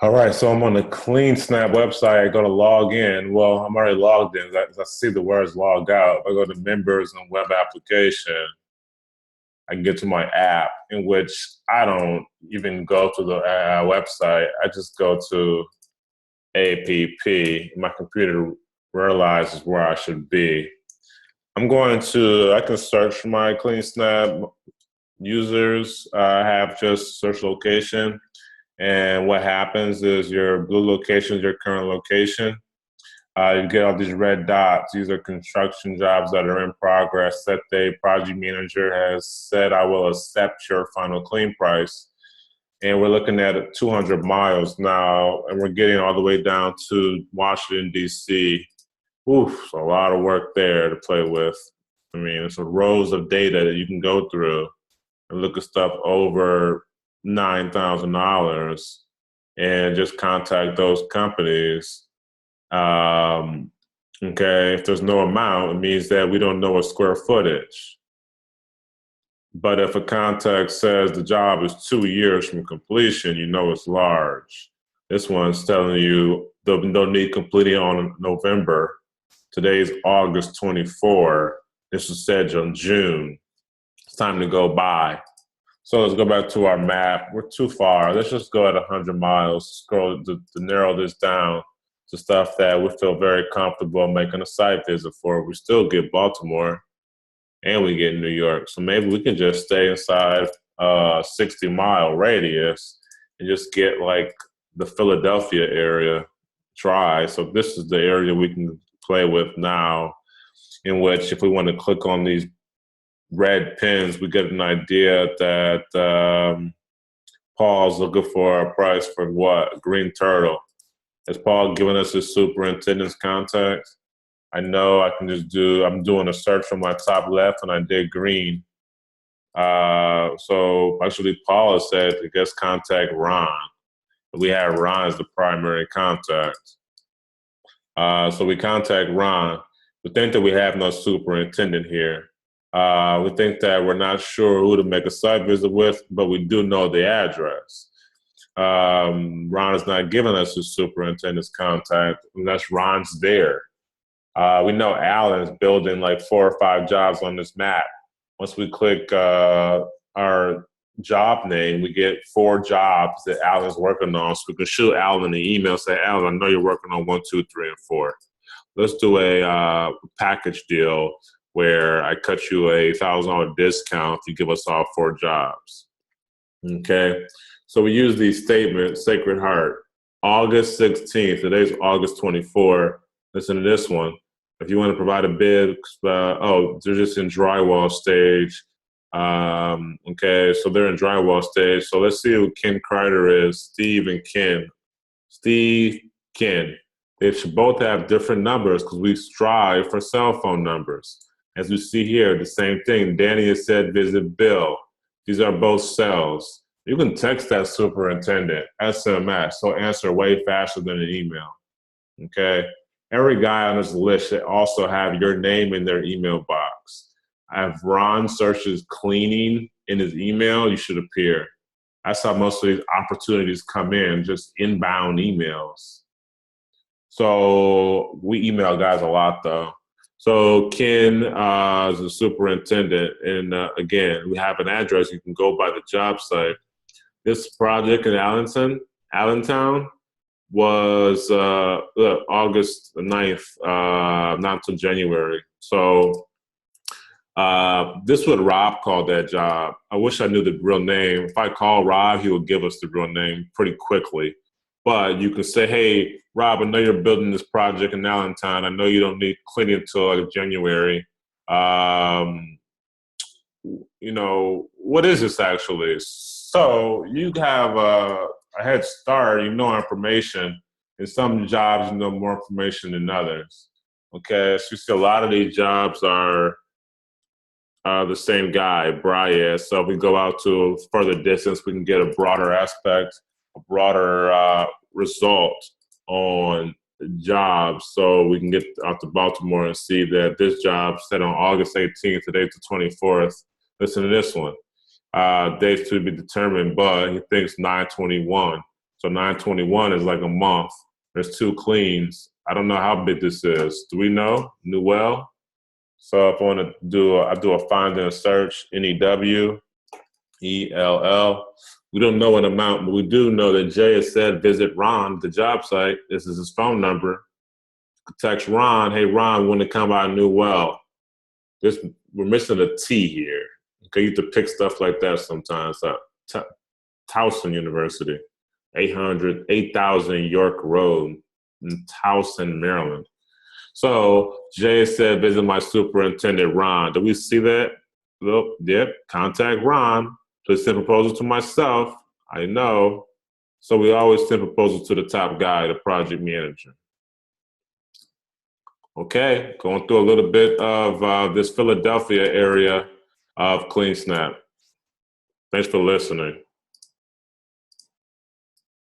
All right, so I'm on the CleanSnap website. I go to log in. Well, I'm already logged in. I see the words log out. If I go to members and web application, I can get to my app, in which I don't even go to the website. I just go to app. My computer realizes where I should be. I can search my CleanSnap users. I have just search location. And what happens is your blue location is your current location. You get all these red dots. These are construction jobs that are in progress. Set date, project manager has said, I will accept your final clean price. And we're looking at 200 miles now, and we're getting all the way down to Washington, D.C. Oof, a lot of work there to play with. I mean, it's a rows of data that you can go through and look at stuff over $9,000 and just contact those companies. Okay, if there's no amount, it means that we don't know a square footage. But if a contact says the job is 2 years from completion, you know it's large. This one's telling you they'll need completing on November. Today's August 24. This was said on June. It's time to go by. So let's go back to our map. We're too far. Let's just go at 100 miles. Scroll to narrow this down to stuff that we feel very comfortable making a site visit for. We still get Baltimore and we get New York. So maybe we can just stay inside a 60-mile radius and just get like the Philadelphia area dry. So this is the area we can play with now, in which if we want to click on these red pins, we get an idea that Paul's looking for a price for what? Green Turtle. Has Paul given us his superintendent's contact? I know I can just I'm doing a search from my top left and I did green. So actually Paul has said to just contact Ron. We have Ron as the primary contact. So we contact Ron. We think that we have no superintendent here. We think that we're not sure who to make a site visit with, but we do know the address. Ron has not given us his superintendent's contact unless Ron's there. We know Alan's building like 4 or 5 jobs on this map. Once we click our job name, we get 4 jobs that Alan's working on. So we can shoot Alan an email, say, Alan, I know you're working on 1, 2, 3, and 4. Let's do a package deal where I cut you a $1,000 discount if you give us all 4 jobs. Okay, so we use these statements, Sacred Heart, August 16th, today's August 24. Listen to this one. If you want to provide a bid, they're just in drywall stage. Okay, so they're in drywall stage. So let's see who Ken Kreider is, Steve and Ken. Steve, Ken. They should both have different numbers because we strive for cell phone numbers. As we see here, the same thing. Danny has said visit Bill. These are both cells. You can text that superintendent, SMS, so answer way faster than an email, okay? Every guy on this list should also have your name in their email box. If Ron searches cleaning in his email, you should appear. That's how most of these opportunities come in, just inbound emails. So we email guys a lot though. So Ken is the superintendent, and again, we have an address. You can go by the job site. This project in Allentown, was August 9th, not until January. So this is what Rob called that job. I wish I knew the real name. If I call Rob, he would give us the real name pretty quickly. But you can say, hey, Rob, I know you're building this project in Allentown. I know you don't need cleaning until like January. What is this actually? So you have a head start, you know information. In some jobs, you know more information than others. Okay, so you see a lot of these jobs are the same guy, Brian. So if we go out to a further distance, we can get a broader aspect, a broader result on jobs. So we can get out to Baltimore and see that this job set on August 18th, today to 24th. Listen to this one. Dates to be determined, but he thinks 9/21. So 921 is like a month. There's 2 cleans. I don't know how big this is. Do we know? Newell? So if I want to do, I do a find and search, NEWELL. We don't know an amount, but we do know that Jay has said visit Ron, the job site. This is his phone number. Text Ron, hey Ron, when to come by a new well. We're missing a T here. Okay, you have to pick stuff like that sometimes. Towson University, 8000 York Road in Towson, Maryland. So Jay said, visit my superintendent, Ron. Do we see that? Well, yep, contact Ron. Please send proposals to myself. I know. So we always send proposals to the top guy, the project manager. Okay, going through a little bit of this Philadelphia area of CleanSnap. Thanks for listening.